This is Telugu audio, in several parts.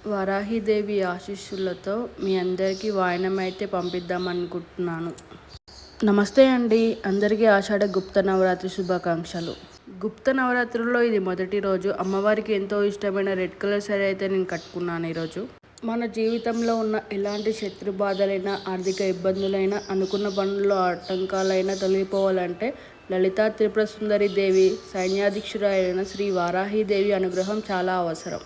వారాహిదేవి ఆశీస్సులతో మీ అందరికీ వాయనం అయితే పంపిద్దామనుకుంటున్నాను. నమస్తే అండి, అందరికీ ఆషాఢ గుప్త నవరాత్రి శుభాకాంక్షలు. గుప్త నవరాత్రుల్లో ఇది మొదటి రోజు. అమ్మవారికి ఎంతో ఇష్టమైన రెడ్ కలర్ శారీ అయితే నేను కట్టుకున్నాను ఈరోజు. మన జీవితంలో ఉన్న ఎలాంటి శత్రు బాధలైనా, ఆర్థిక ఇబ్బందులైనా, అనుకున్న పనుల్లో ఆటంకాలైనా తొలగిపోవాలంటే లలితా త్రిపుర సుందరి దేవి సైన్యాధీక్షురాలైన శ్రీ వారాహిదేవి అనుగ్రహం చాలా అవసరం.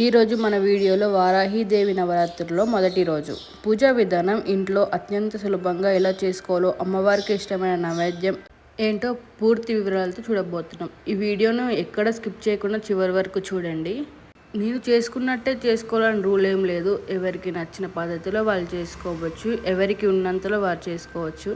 ఈరోజు మన వీడియోలో వారాహిదేవి నవరాత్రుల్లో మొదటి రోజు పూజా విధానం ఇంట్లో అత్యంత సులభంగా ఎలా చేసుకోవాలో, అమ్మవారికి ఇష్టమైన నైవేద్యం ఏంటో పూర్తి వివరాలతో చూడబోతున్నాం. ఈ వీడియోను ఎక్కడ స్కిప్ చేయకుండా చివరి వరకు చూడండి. నేను చేసుకున్నట్టే చేసుకోవాలని రూల్ ఏం లేదు. ఎవరికి నచ్చిన పద్ధతిలో వాళ్ళు చేసుకోవచ్చు, ఎవరికి ఉన్నంతలో వారు చేసుకోవచ్చు.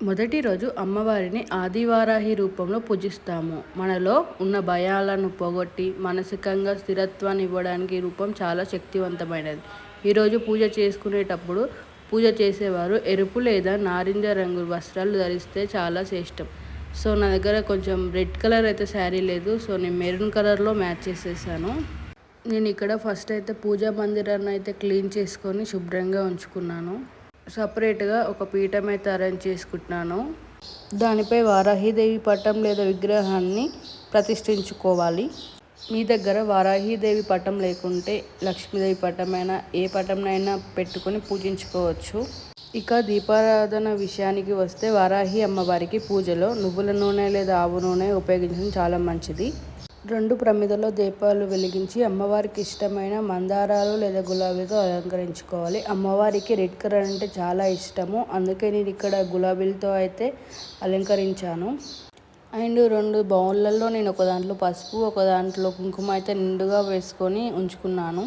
మొదటి రోజు అమ్మవారిని ఆదివారాహి రూపంలో పూజిస్తాము. మనలో ఉన్న భయాలను పోగొట్టి మానసికంగా స్థిరత్వాన్ని ఇవ్వడానికి ఈ రూపం చాలా శక్తివంతమైనది. ఈరోజు పూజ చేసుకునేటప్పుడు పూజ చేసేవారు ఎరుపు లేదా నారింజ రంగు వస్త్రాలు ధరిస్తే చాలా శ్రేష్టం. సో నా దగ్గర కొంచెం రెడ్ కలర్ అయితే శారీ లేదు, సో నేను మెరూన్ కలర్లో మ్యాచ్ చేసేసాను. నేను ఇక్కడ ఫస్ట్ అయితే పూజా మందిరాన్ని అయితే క్లీన్ చేసుకొని శుభ్రంగా ఉంచుకున్నాను. సపరేట్గా ఒక పీఠం అయితే అరేంజ్ చేసుకుంటున్నాను. దానిపై వారాహిదేవి పటం లేదా విగ్రహాన్ని ప్రతిష్ఠించుకోవాలి. మీ దగ్గర వారాహిదేవి పటం లేకుంటే లక్ష్మీదేవి పటమైనా ఏ పటంనైనా పెట్టుకొని పూజించుకోవచ్చు. ఇక దీపారాధన విషయానికి వస్తే వారాహి అమ్మవారికి పూజలో నువ్వుల నూనె లేదా ఆవు నూనె ఉపయోగించడం చాలా మంచిది. 2 ప్రమిదలో దీపాలు వెలిగించి అమ్మవారికి ఇష్టమైన మందారాలు లేదా గులాబీలతో అలంకరించుకోవాలి. అమ్మవారికి రెడ్ కలర్ అంటే చాలా ఇష్టము, అందుకే నేను ఇక్కడ గులాబీలతో అయితే అలంకరించాను. అండ్ 2 బౌన్లలో నేను ఒక దాంట్లో పసుపు, ఒక దాంట్లో కుంకుమ అయితే నిండుగా వేసుకొని ఉంచుకున్నాను.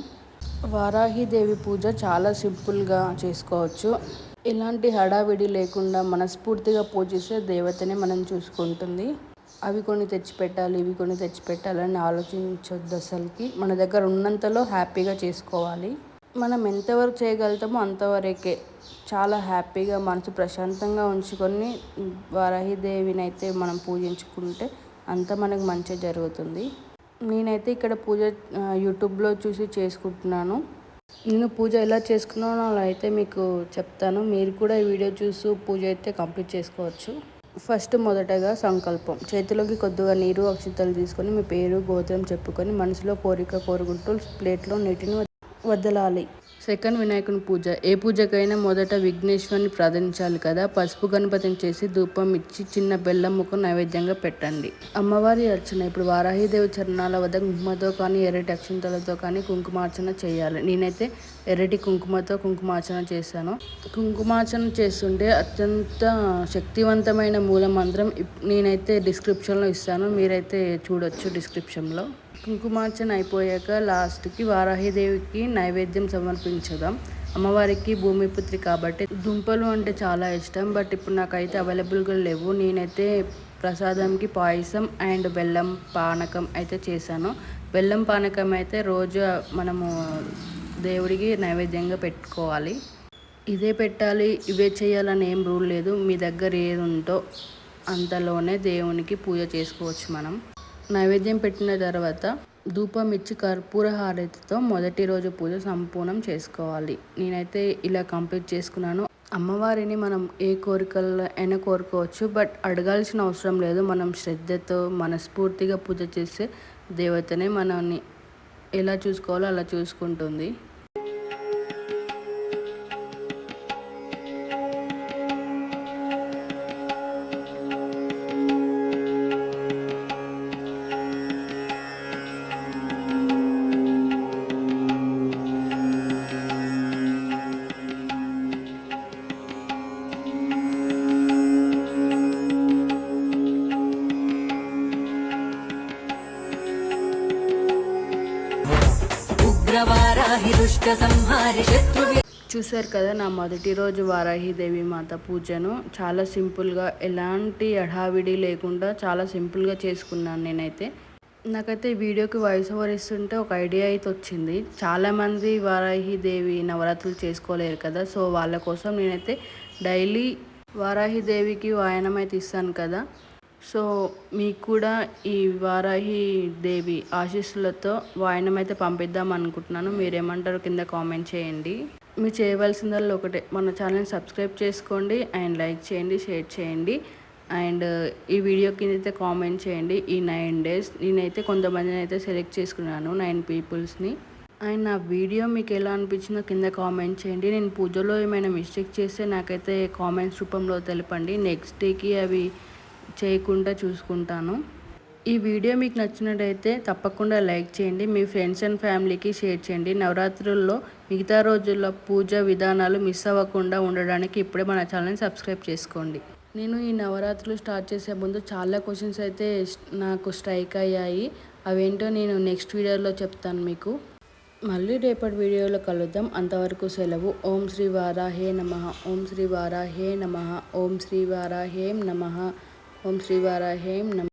వారాహిదేవి పూజ చాలా సింపుల్గా చేసుకోవచ్చు. ఎలాంటి హడావిడి లేకుండా మనస్ఫూర్తిగా పూజిస్తే దేవతని మనం చూసుకుంటుంది. అవి కొన్ని తెచ్చిపెట్టాలి, ఇవి కొన్ని తెచ్చిపెట్టాలని ఆలోచించొద్దు. అసలుకి మన దగ్గర ఉన్నంతలో హ్యాపీగా చేసుకోవాలి. మనం ఎంతవరకు చేయగలుగుతామో అంతవరకే చాలా హ్యాపీగా మనసు ప్రశాంతంగా ఉంచుకొని వారాహిదేవిని అయితే మనం పూజించుకుంటే అంత మనకు మంచి జరుగుతుంది. నేనైతే ఇక్కడ పూజ యూట్యూబ్లో చూసి చేసుకుంటున్నాను. నేను పూజ ఎలా చేసుకున్నానో అలా అయితే మీకు చెప్తాను. మీరు కూడా ఈ వీడియో చూస్తూ పూజ అయితే కంప్లీట్ చేసుకోవచ్చు. ఫస్ట్ మొదటగా సంకల్పం. చేతిలోకి కొద్దిగా నీరు, అక్షింతలు తీసుకొని మీ పేరు, గోత్రం చెప్పుకొని మనసులో కోరిక కోరుకుంటూ ప్లేట్లో నీటిని వదలాలి. సెకండ్, వినాయకుని పూజ. ఏ పూజకైనా మొదట విఘ్నేశ్వరుని ప్రార్థించాలి కదా. పసుపు గణపతిని చేసి ధూపం ఇచ్చి చిన్న బెల్లం ముక్క నైవేద్యంగా పెట్టండి. అమ్మవారి అర్చన. ఇప్పుడు వారాహిదేవి చరణాల వద్ద కుంకుమతో కానీ ఎర్రటి అక్షింతలతో కానీ కుంకుమార్చన చేయాలి. నేనైతే ఎర్రటి కుంకుమతో కుంకుమార్చన చేశాను. కుంకుమార్చన చేస్తుంటే అత్యంత శక్తివంతమైన మూల మంత్రం నేనైతే డిస్క్రిప్షన్లో ఇస్తాను, మీరైతే చూడొచ్చు డిస్క్రిప్షన్లో. కుంకుమార్చన అయిపోయాక లాస్ట్కి వారాహిదేవికి నైవేద్యం సమర్పించుదాం. అమ్మవారికి భూమిపుత్రి కాబట్టి దుంపలు అంటే చాలా ఇష్టం, బట్ ఇప్పుడు నాకైతే అవైలబుల్గా లేవు. నేనైతే ప్రసాదంకి పాయసం అండ్ బెల్లం పానకం అయితే చేశాను. బెల్లం పానకం అయితే రోజు మనము దేవుడికి నైవేద్యంగా పెట్టుకోవాలి. ఇదే పెట్టాలి, ఇవే చేయాలని ఏం రూల్ లేదు. మీ దగ్గర ఏది ఉందో అంతలోనే దేవునికి పూజ చేసుకోవచ్చు. మనం నైవేద్యం పెట్టిన తర్వాత ధూపం ఇచ్చి కర్పూర హారతితో మొదటి రోజు పూజ సంపూర్ణం చేసుకోవాలి. నేనైతే ఇలా కంప్లీట్ చేసుకున్నాను. అమ్మవారిని మనం ఏ కోరికల్లో అయినా కోరుకోవచ్చు, బట్ అడగాల్సిన అవసరం లేదు. మనం శ్రద్ధతో మనస్ఫూర్తిగా పూజ చేస్తే దేవతనే మనల్ని ఎలా చూసుకోవాలో అలా చూసుకుంటుంది. చూశారు కదా నా మొదటి రోజు వారాహిదేవి మాత పూజను. చాలా సింపుల్గా, ఎలాంటి హడావిడి లేకుండా చాలా సింపుల్గా చేసుకున్నాను నేనైతే. నాకైతే వీడియోకి వాయిస్ ఓవర్ ఇస్తుంటే ఒక ఐడియా అయితే వచ్చింది. చాలామంది వారాహిదేవి నవరాత్రులు చేసుకోలేరు కదా, సో వాళ్ళ కోసం నేనైతే డైలీ వారాహిదేవికి వాయనం అయితే ఇస్తాను కదా, సో మీకు కూడా ఈ వారాహి దేవి ఆశీస్సులతో వాయనం అయితే పంపిద్దాం అనుకుంటున్నాను. మీరేమంటారు కింద కామెంట్ చేయండి. మీరు చేయవలసిందల్లా ఒకటే, మన ఛానల్ని సబ్స్క్రైబ్ చేసుకోండి అండ్ లైక్ చేయండి, షేర్ చేయండి అండ్ ఈ వీడియో కింద అయితే కామెంట్ చేయండి. ఈ 9 days నేనైతే కొంతమందిని అయితే సెలెక్ట్ చేసుకున్నాను, 9 peopleని. అండ్ నా వీడియో మీకు ఎలా అనిపించిందో కింద కామెంట్ చేయండి. నేను పూజలో ఏమైనా మిస్టేక్ చేస్తే నాకైతే కామెంట్స్ రూపంలో తెలపండి. నెక్స్ట్ డేకి అవి చేయకుండా చూసుకుంటాను. ఈ వీడియో మీకు నచ్చినట్టయితే తప్పకుండా లైక్ చేయండి, మీ ఫ్రెండ్స్ అండ్ ఫ్యామిలీకి షేర్ చేయండి. నవరాత్రుల్లో మిగతా రోజుల్లో పూజ విధానాలు మిస్ అవ్వకుండా ఉండడానికి ఇప్పుడే మన ఛానల్ని సబ్స్క్రైబ్ చేసుకోండి. నేను ఈ నవరాత్రులు స్టార్ట్ చేసే ముందు చాలా క్వశ్చన్స్ అయితే నాకు స్ట్రైక్ అయ్యాయి. అవేంటో నేను నెక్స్ట్ వీడియోలో చెప్తాను మీకు. మళ్ళీ రేపటి వీడియోలో కలుద్దాం. అంతవరకు సెలవు. ఓం శ్రీ వారాహే నమః. ఓం శ్రీ వారాహే నమః. ఓం శ్రీ వారాహేం నమః. ఓం శ్రీ వారాహేం నమః.